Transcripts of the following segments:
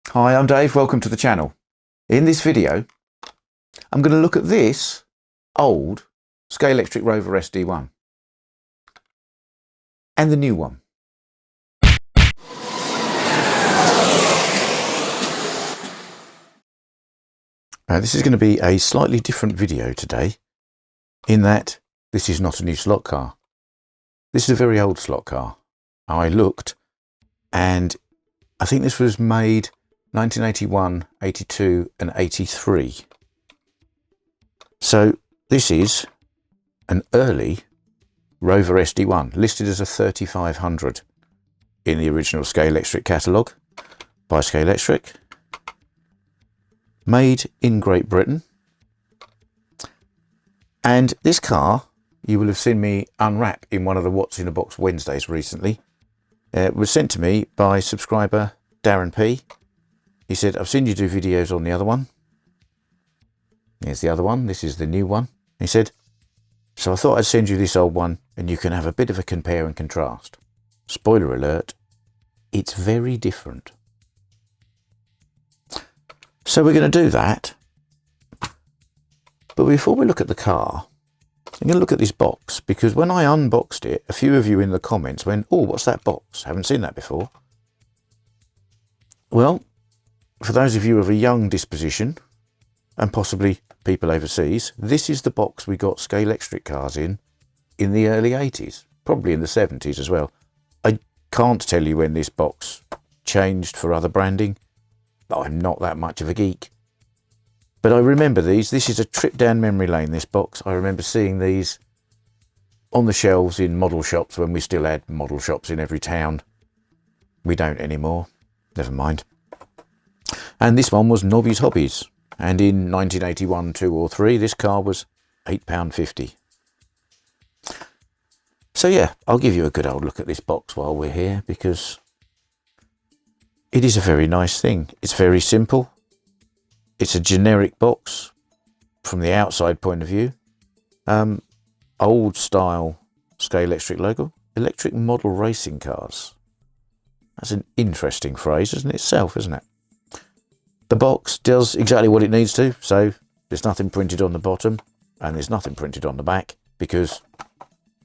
Hi, I'm Dave, welcome to the channel. In this video, I'm going to look at this old Scalextric Rover SD1 and the new one. This is going to be a slightly different video today in that this is not a new slot car. This is a very old slot car. I looked and I think this was made 1981, 82 and 83. So this is an early Rover SD1 listed as a 3500 in the original Scalextric catalogue by Scalextric. Made in Great Britain. And this car, you will have seen me unwrap in one of the What's in a Box Wednesdays recently. It was sent to me by subscriber Darren P. He said, I've seen you do videos on the other one. Here's the other one. This is the new one. He said, so I thought I'd send you this old one and you can have a bit of a compare and contrast. Spoiler alert, it's very different. So we're going to do that. But before we look at the car, I'm going to look at this box, because when I unboxed it, a few of you in the comments went, oh, what's that box? Haven't seen that before. Well, for those of you of a young disposition, and possibly people overseas, this is the box we got Scalextric cars in the early 80s, probably in the 70s as well. I can't tell you when this box changed for other branding. I'm not that much of a geek. But I remember these. This is a trip down memory lane, this box. I remember seeing these on the shelves in model shops when we still had model shops in every town. We don't anymore. Never mind. And this one was Nobby's Hobbies. And in 1981, 2 or 3, this car was £8.50. So yeah, I'll give you a good old look at this box while we're here, because it is a very nice thing. It's very simple. It's a generic box from the outside point of view. Old style Scalextric logo. Electric model racing cars. That's an interesting phrase in itself, isn't it? The box does exactly what it needs to. So there's nothing printed on the bottom and there's nothing printed on the back, because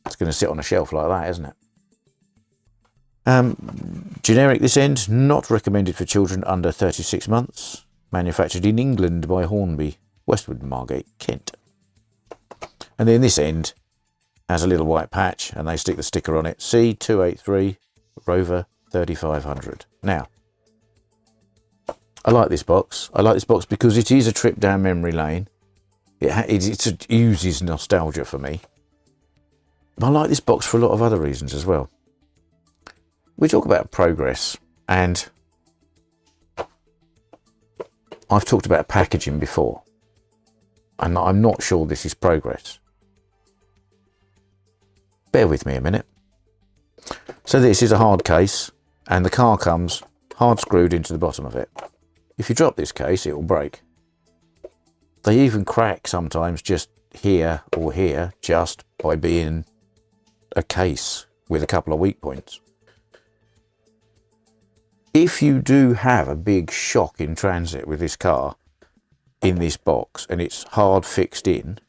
it's going to sit on a shelf like that, isn't it? Generic this end, not recommended for children under 36 months. Manufactured in England by Hornby, Westwood Margate, Kent. And then this end has a little white patch and they stick the sticker on it. C283 Rover 3500. Now, I like this box. I like this box because it is a trip down memory lane. It uses nostalgia for me. But I like this box for a lot of other reasons as well. We talk about progress, and I've talked about packaging before, and I'm not sure this is progress. Bear with me a minute. So this is a hard case, and the car comes hard screwed into the bottom of it. If you drop this case, it will break. They even crack sometimes just here or here, just by being a case with a couple of weak points. If you do have a big shock in transit with this car in this box and it's hard fixed in,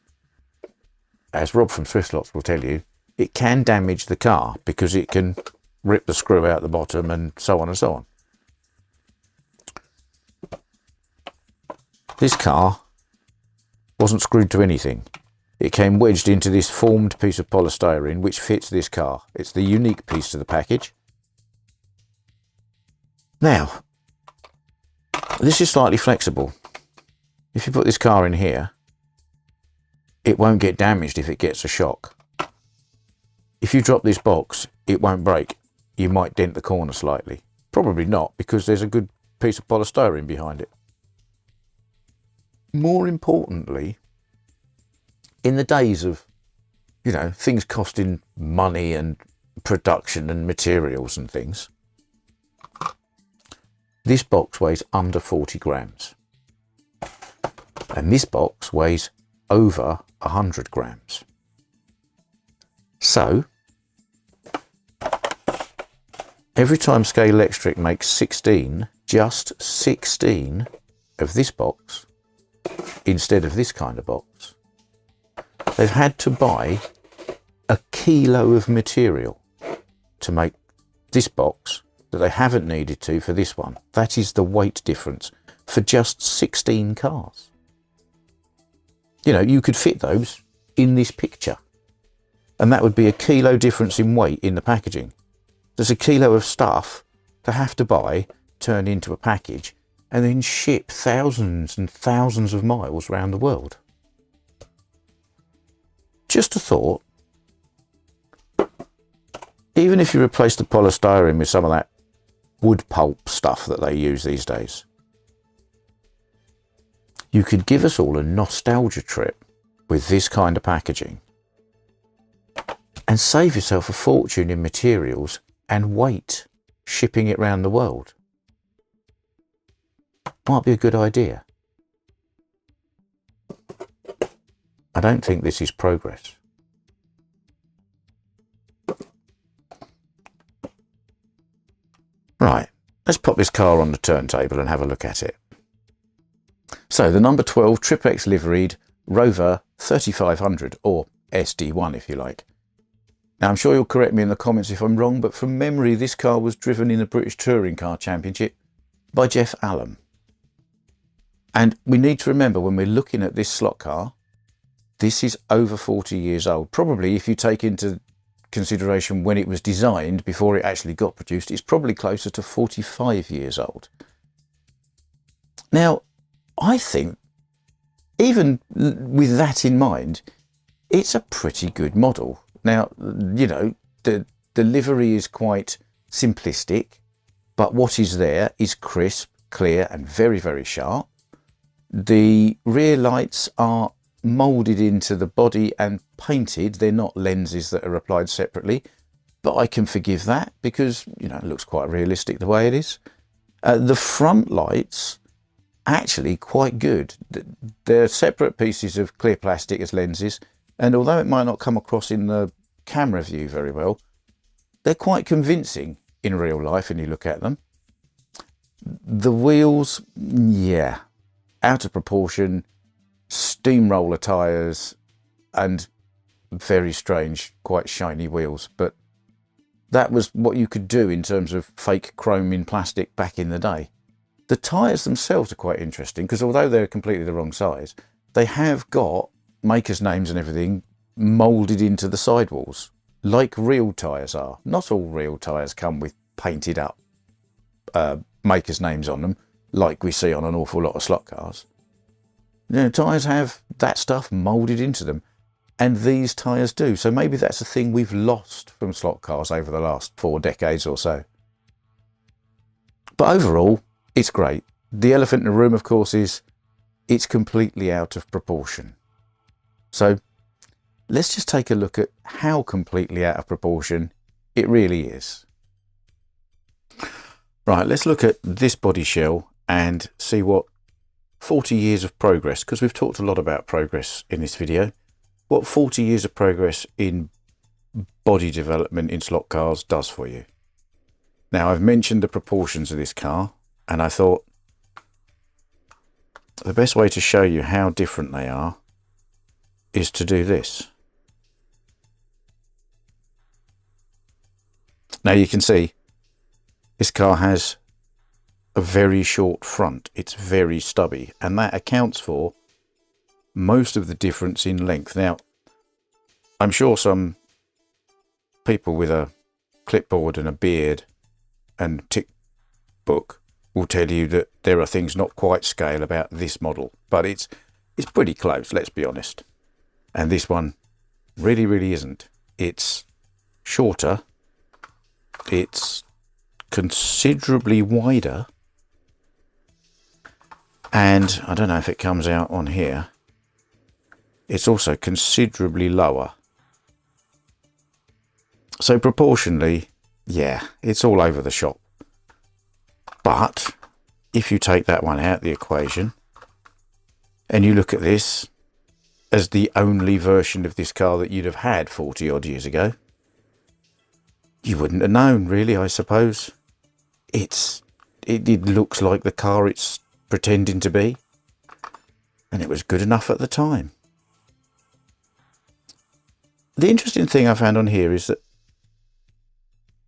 as Rob from Swiftlots will tell you, it can damage the car because it can rip the screw out the bottom and so on and so on. This car wasn't screwed to anything. It came wedged into this formed piece of polystyrene which fits this car. It's the unique piece to the package. Now, this is slightly flexible. If you put this car in here, it won't get damaged if it gets a shock. If you drop this box, it won't break. You might dent the corner slightly. Probably not, because there's a good piece of polystyrene behind it. More importantly, in the days of, you know, things costing money and production and materials and things, this box weighs under 40 grams. And this box weighs over 100 grams. So, every time Scalextric makes 16 just 16 of this box instead of this kind of box. They've had to buy a kilo of material to make this box that they haven't needed to for this one. That is the weight difference for just 16 cars. You know, you could fit those in this picture, and that would be a kilo difference in weight in the packaging. There's a kilo of stuff to have to buy, turn into a package, and then ship thousands and thousands of miles around the world. Just a thought. Even if you replace the polystyrene with some of that wood pulp stuff that they use these days, you could give us all a nostalgia trip with this kind of packaging and save yourself a fortune in materials and weight shipping it around the world. Might be a good idea. I don't think this is progress. Right, let's pop this car on the turntable and have a look at it. So the number 12 Triplex liveried Rover 3500, or SD1 if you like. Now I'm sure you'll correct me in the comments if I'm wrong, but from memory this car was driven in the British Touring Car Championship by Jeff Allen. And we need to remember when we're looking at this slot car, this is over 40 years old. Probably if you take into consideration when it was designed before it actually got produced, it's probably closer to 45 years old. Now, I think, even with that in mind, it's a pretty good model. Now, you know, the livery is quite simplistic, but what is there is crisp, clear, and very, very sharp. The rear lights are moulded into the body and painted. They're not lenses that are applied separately, but I can forgive that because, you know, it looks quite realistic the way it is. The front lights, actually quite good. They're separate pieces of clear plastic as lenses, and although it might not come across in the camera view very well, they're quite convincing in real life when you look at them. The wheels, yeah, out of proportion, steamroller tyres and very strange, quite shiny wheels, but that was what you could do in terms of fake chrome in plastic back in the day. The tyres themselves are quite interesting because although they're completely the wrong size, they have got makers' names and everything moulded into the sidewalls, like real tyres are. Not all real tyres come with painted up makers' names on them, like we see on an awful lot of slot cars. You know, tyres have that stuff moulded into them, and these tyres do. So maybe that's a thing we've lost from slot cars over the last 4 decades or so. But overall, it's great. The elephant in the room, of course, is it's completely out of proportion. So let's just take a look at how completely out of proportion it really is. Right, let's look at this body shell and see what 40 years of progress, because we've talked a lot about progress in this video, what 40 years of progress in body development in slot cars does for you. Now, I've mentioned the proportions of this car, and I thought the best way to show you how different they are is to do this. Now you can see this car has a very short front. It's very stubby, and that accounts for most of the difference in length. Now, I'm sure some people with a clipboard and a beard and tick book will tell you that there are things not quite scale about this model, but it's pretty close, let's be honest. And this one really isn't. It's shorter, it's considerably wider, and I don't know if it comes out on here, it's also considerably lower. So proportionally, yeah, it's all over the shop. But if you take that one out of the equation and you look at this as the only version of this car that you'd have had 40 odd years ago, you wouldn't have known really, I suppose. It's it looks like the car it's pretending to be, and it was good enough at the time. The interesting thing I found on here is that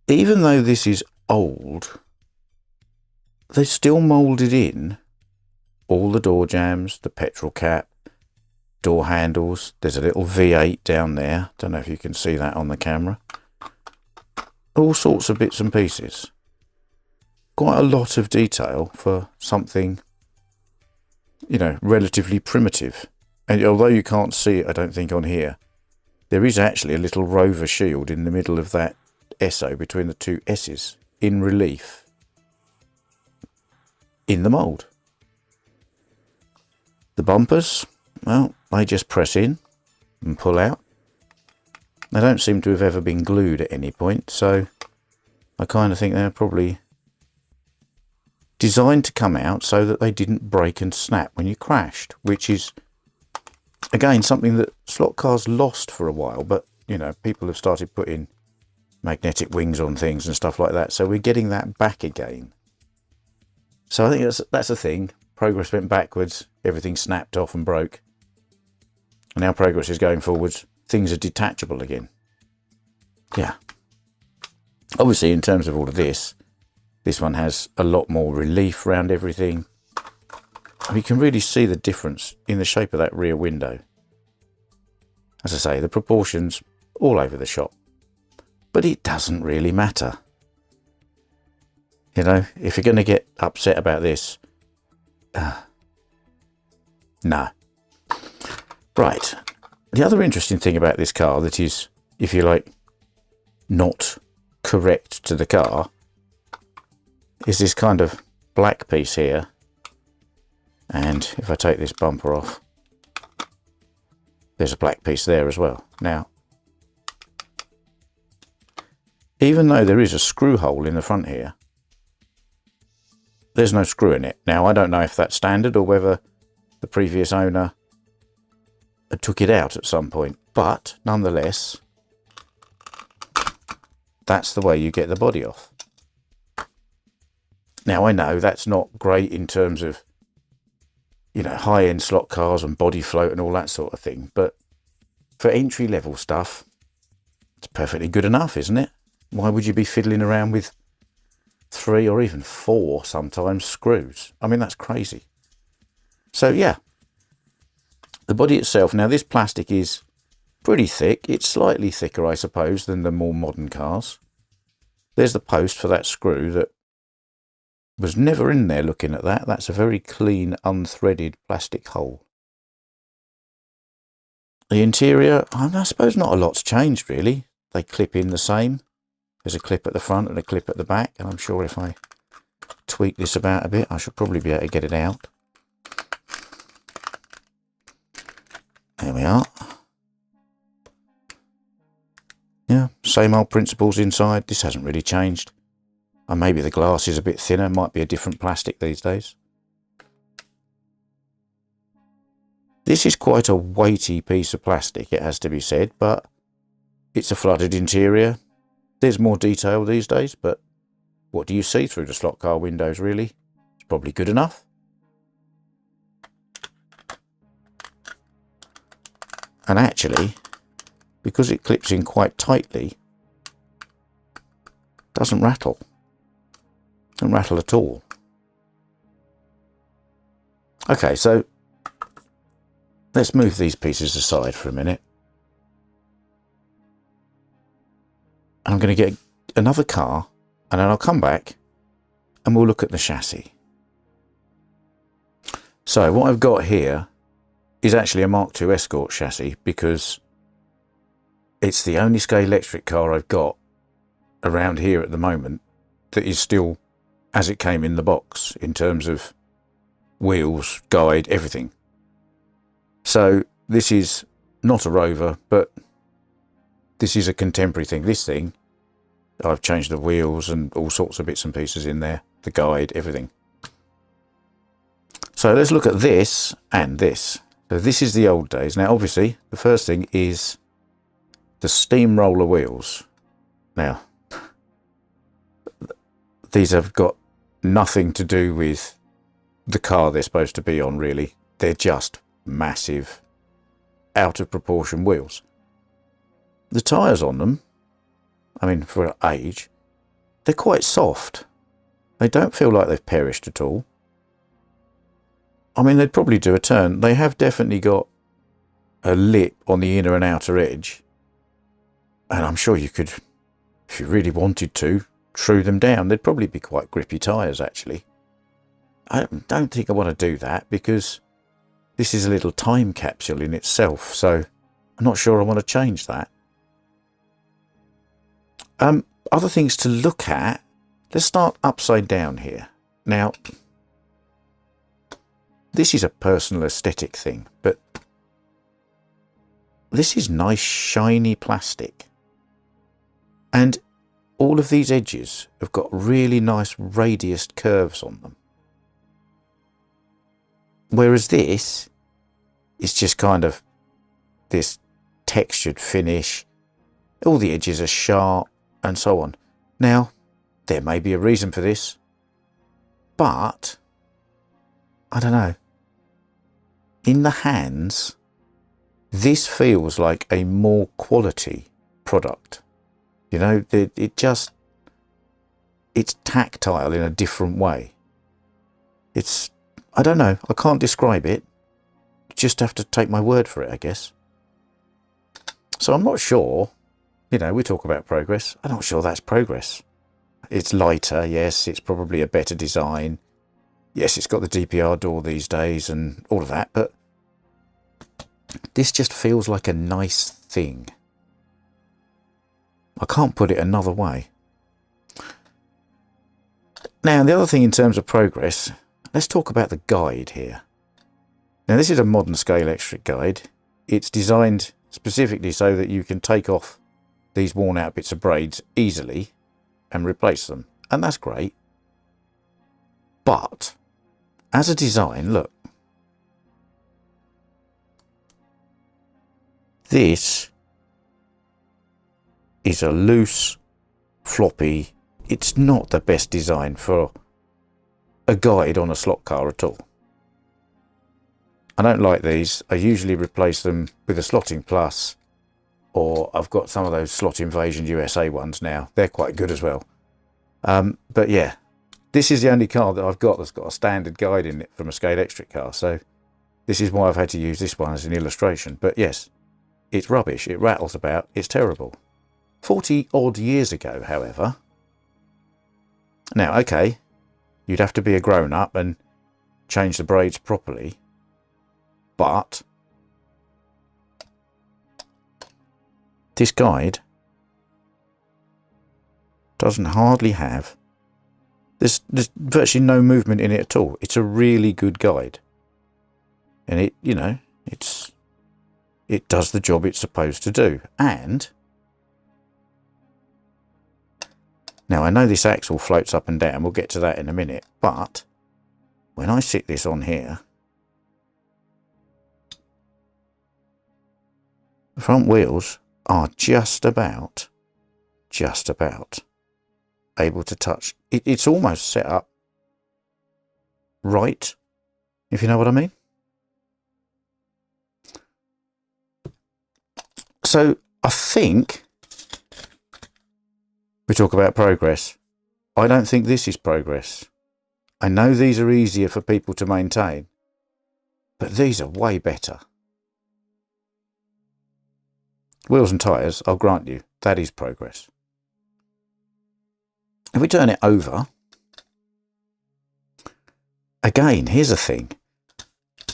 even though this is old, they've still moulded in all the door jambs, the petrol cap, door handles. There's a little V8 down there. Don't know if you can see that on the camera. All sorts of bits and pieces. Quite a lot of detail for something, you know, relatively primitive. And although you can't see it, I don't think, on here, there is actually a little Rover shield in the middle of that SO between the two S's in relief in the mould. The bumpers, well, they just press in and pull out. They don't seem to have ever been glued at any point, so I kind of think they're probably designed to come out so that they didn't break and snap when you crashed, which is, again, something that slot cars lost for a while, but, you know, people have started putting magnetic wings on things and stuff like that, so we're getting that back again. So I think that's a thing. Progress went backwards, everything snapped off and broke. And now progress is going forwards, things are detachable again. Yeah. Obviously, in terms of all of this one has a lot more relief around everything. And you can really see the difference in the shape of that rear window. As I say, the proportions all over the shop. But it doesn't really matter. You know, if you're going to get upset about this, no. Right. The other interesting thing about this car that is, if you like, not correct to the car, is this kind of black piece here. And if I take this bumper off, there's a black piece there as well. Now, even though there is a screw hole in the front here, there's no screw in it. Now, I don't know if that's standard or whether the previous owner took it out at some point, but nonetheless, that's the way you get the body off. Now, I know that's not great in terms of, you know, high-end slot cars and body float and all that sort of thing, but for entry-level stuff, it's perfectly good enough, isn't it? Why would you be fiddling around with 3 or even 4 sometimes screws? I mean, that's crazy. So yeah, the body itself, now this plastic is pretty thick. It's slightly thicker, I suppose, than the more modern cars. There's the post for that screw that was never in there looking at that. That's a very clean, unthreaded plastic hole. The interior, I suppose not a lot's changed really. They clip in the same. There's a clip at the front and a clip at the back, and I'm sure if I tweak this about a bit, I should probably be able to get it out. There we are. Yeah, same old principles inside. This hasn't really changed. And maybe the glass is a bit thinner, might be a different plastic these days. This is quite a weighty piece of plastic, it has to be said, but it's a flooded interior. There's more detail these days, but what do you see through the slot car windows, really? It's probably good enough. And actually, because it clips in quite tightly, it doesn't rattle. It doesn't rattle at all. Okay, so let's move these pieces aside for a minute. I'm going to get another car, and then I'll come back and we'll look at the chassis. So what I've got here is actually a Mark II Escort chassis, because it's the only Scalextric car I've got around here at the moment that is still as it came in the box in terms of wheels, guide, everything. So this is not a Rover, but this is a contemporary thing. This thing, I've changed the wheels and all sorts of bits and pieces in there, the guide, everything. So let's look at this and this. So this is the old days. Now, obviously, the first thing is the steamroller wheels. Now, these have got nothing to do with the car they're supposed to be on, really. They're just massive, out of proportion wheels. The tyres on them, I mean, for age, they're quite soft. They don't feel like they've perished at all. I mean, they'd probably do a turn. They have definitely got a lip on the inner and outer edge. And I'm sure you could, if you really wanted to, true them down. They'd probably be quite grippy tyres, actually. I don't think I want to do that because this is a little time capsule in itself. So I'm not sure I want to change that. Other things to look at. Let's start upside down here. Now, this is a personal aesthetic thing, but this is nice shiny plastic. And all of these edges have got really nice radiused curves on them. Whereas this is just kind of this textured finish. All the edges are sharp and so on. Now, there may be a reason for this, but I don't know. In the hands, this feels like a more quality product. You know, it's tactile in a different way. I don't know, I can't describe it. You just have to take my word for it, I guess. So I'm not sure, you know, we talk about progress. I'm not sure that's progress. It's lighter, yes, it's probably a better design. Yes, it's got the DPR door these days and all of that, but this just feels like a nice thing. I can't put it another way. Now, the other thing in terms of progress, let's talk about the guide here. Now, this is a modern Scalextric guide. It's designed specifically so that you can take off these worn out bits of braids easily and replace them. And that's great. But as a design, look. This is a loose, floppy. It's not the best design for a guide on a slot car at all. I don't like these. I usually replace them with a Slotting Plus, or I've got some of those Slot Invasion USA ones now. They're quite good as well. But yeah, this is the only car that I've got that's got a standard guide in it from a Scalextric car. So this is why I've had to use this one as an illustration. But yes, it's rubbish. It rattles about. It's terrible. 40 odd years ago, however. Now, okay, you'd have to be a grown-up and change the braids properly. But this guide doesn't hardly have, there's virtually no movement in it at all. It's a really good guide. And it, you know, it does the job it's supposed to do. And now I know this axle floats up and down. We'll get to that in a minute. But when I sit this on here, the front wheels are just about able to touch. It's almost set up right, if you know what I mean. So I think we talk about progress. I don't think this is progress. I know these are easier for people to maintain, but these are way better. Wheels and tyres, I'll grant you, that is progress. If we turn it over, again, here's a thing.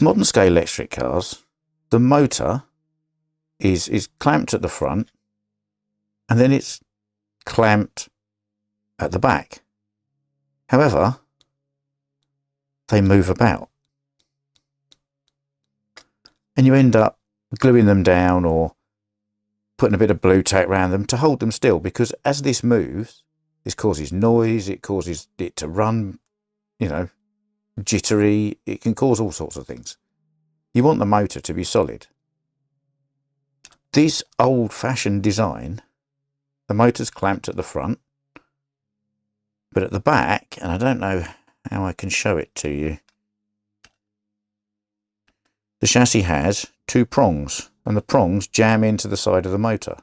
Modern Scalextric cars, the motor is clamped at the front and then it's clamped at the back. However, they move about. And you end up gluing them down or putting a bit of blue tack around them to hold them still, because as this moves, this causes noise, it causes it to run, you know, jittery, it can cause all sorts of things. You want the motor to be solid. This old-fashioned design, the motor's clamped at the front, but at the back, and I don't know how I can show it to you. The chassis has two prongs, and the prongs jam into the side of the motor.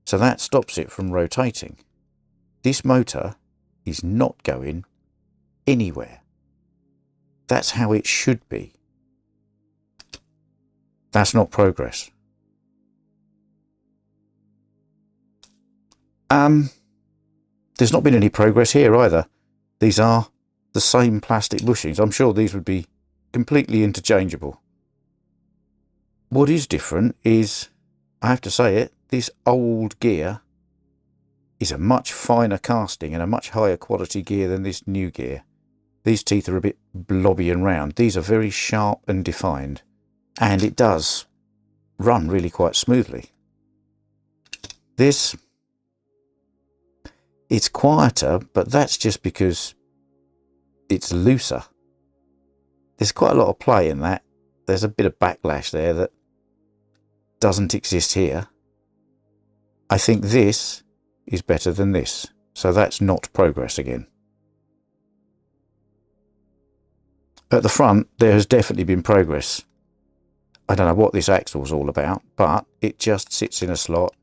So that stops it from rotating. This motor is not going anywhere. That's how it should be. That's not progress. There's not been any progress here either. These are the same plastic bushings. I'm sure these would be completely interchangeable. What is different is, I have to say it, this old gear is a much finer casting and a much higher quality gear than this new gear. These teeth are a bit blobby and round. These are very sharp and defined, and it does run really quite smoothly. This, it's quieter, but that's just because it's looser. There's quite a lot of play in that. There's a bit of backlash there that doesn't exist here. I think this is better than this, so that's not progress again. At the front, there has definitely been progress. I don't know what this axle's all about, but it just sits in a slot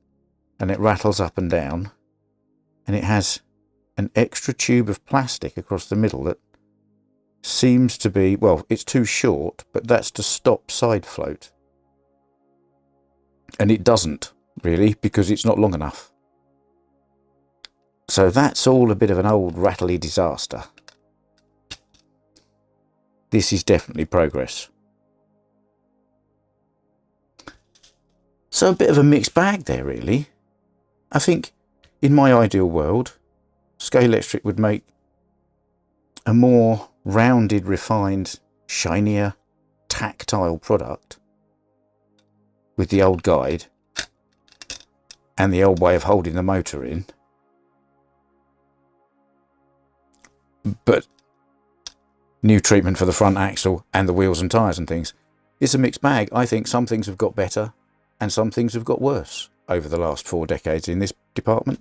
and it rattles up and down, and it has an extra tube of plastic across the middle that seems to be, well, it's too short, but that's to stop side float. And it doesn't, really, because it's not long enough. So that's all a bit of an old rattly disaster. This is definitely progress. So a bit of a mixed bag there, really. I think, in my ideal world, Scalextric would make a more rounded, refined, shinier, tactile product with the old guide and the old way of holding the motor in. But new treatment for the front axle and the wheels and tyres and things. It's a mixed bag. I think some things have got better and some things have got worse over the last 4 decades in this department.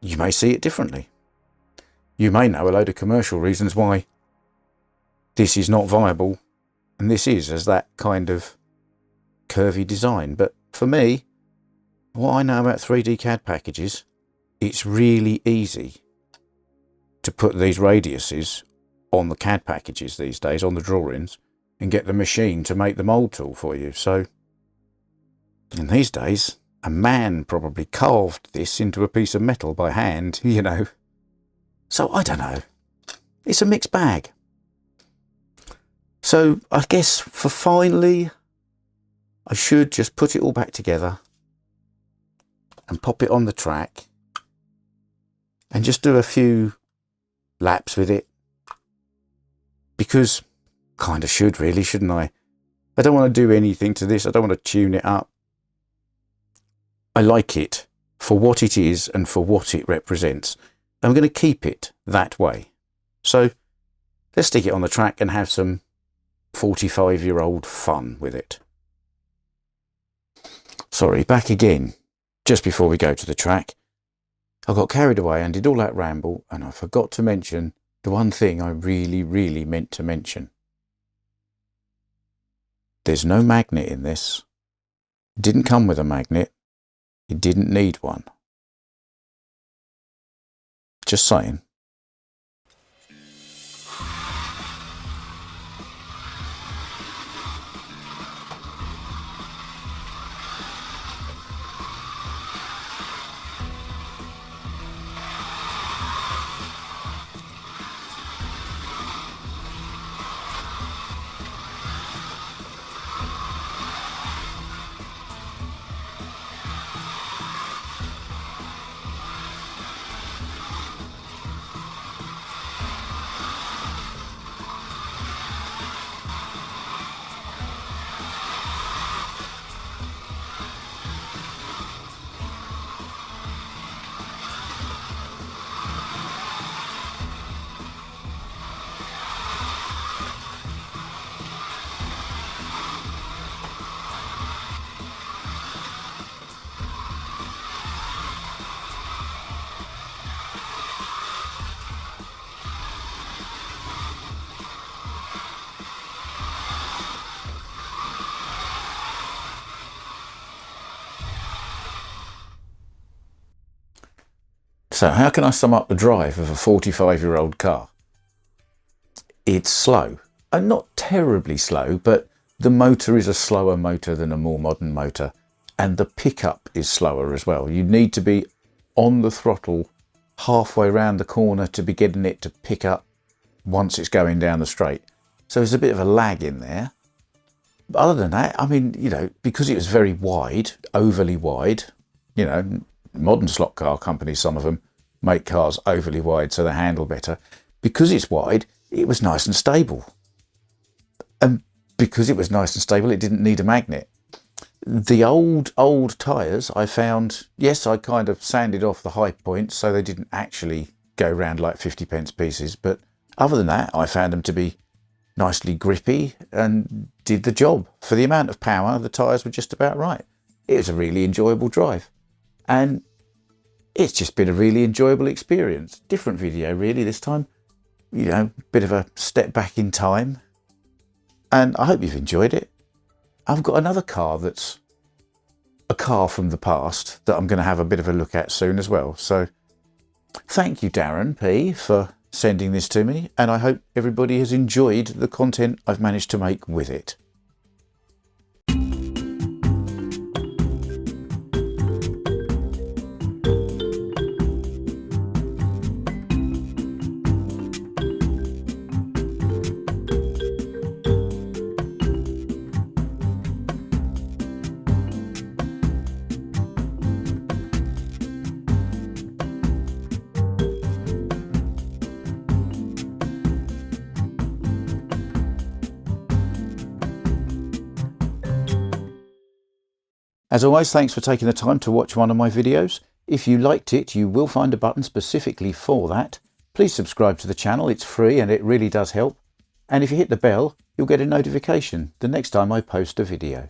You may see it differently. You may know a load of commercial reasons why this is not viable and this is, as that kind of curvy design. But for me, what I know about 3D CAD packages, it's really easy to put these radiuses on the CAD packages these days, on the drawings, and get the machine to make the mould tool for you. So in these days, a man probably carved this into a piece of metal by hand, you know. So I don't know. It's a mixed bag. So I guess for finally, I should just put it all back together and pop it on the track and just do a few laps with it, because kind of should really, shouldn't I? I don't want to do anything to this. I don't want to tune it up. I like it for what it is and for what it represents. I'm going to keep it that way. So let's stick it on the track and have some 45-year-old fun with it. Sorry, back again. Just before we go to the track, I got carried away and did all that ramble, and I forgot to mention the one thing I really meant to mention. There's no magnet in this. It didn't come with a magnet. It didn't need one. Just saying. So how can I sum up the drive of a 45-year-old car? It's slow, and not terribly slow, but the motor is a slower motor than a more modern motor, and the pickup is slower as well. You need to be on the throttle halfway around the corner to be getting it to pick up once it's going down the straight. So there's a bit of a lag in there. But other than that, I mean, you know, because it was very wide, overly wide, you know, modern slot car companies, some of them make cars overly wide so they handle better. Because it's wide, it was nice and stable. And because it was nice and stable, it didn't need a magnet. The old tyres, I found, yes, I kind of sanded off the high points so they didn't actually go round like 50p pieces. But other than that, I found them to be nicely grippy and did the job. For the amount of power, the tyres were just about right. It was a really enjoyable drive. And it's just been a really enjoyable experience. Different video really this time. You know, bit of a step back in time. And I hope you've enjoyed it. I've got another car that's a car from the past that I'm going to have a bit of a look at soon as well. So thank you, Darren P, for sending this to me, and I hope everybody has enjoyed the content I've managed to make with it. As always, thanks for taking the time to watch one of my videos. If you liked it, you will find a button specifically for that. Please subscribe to the channel, it's free and it really does help. And if you hit the bell, you'll get a notification the next time I post a video.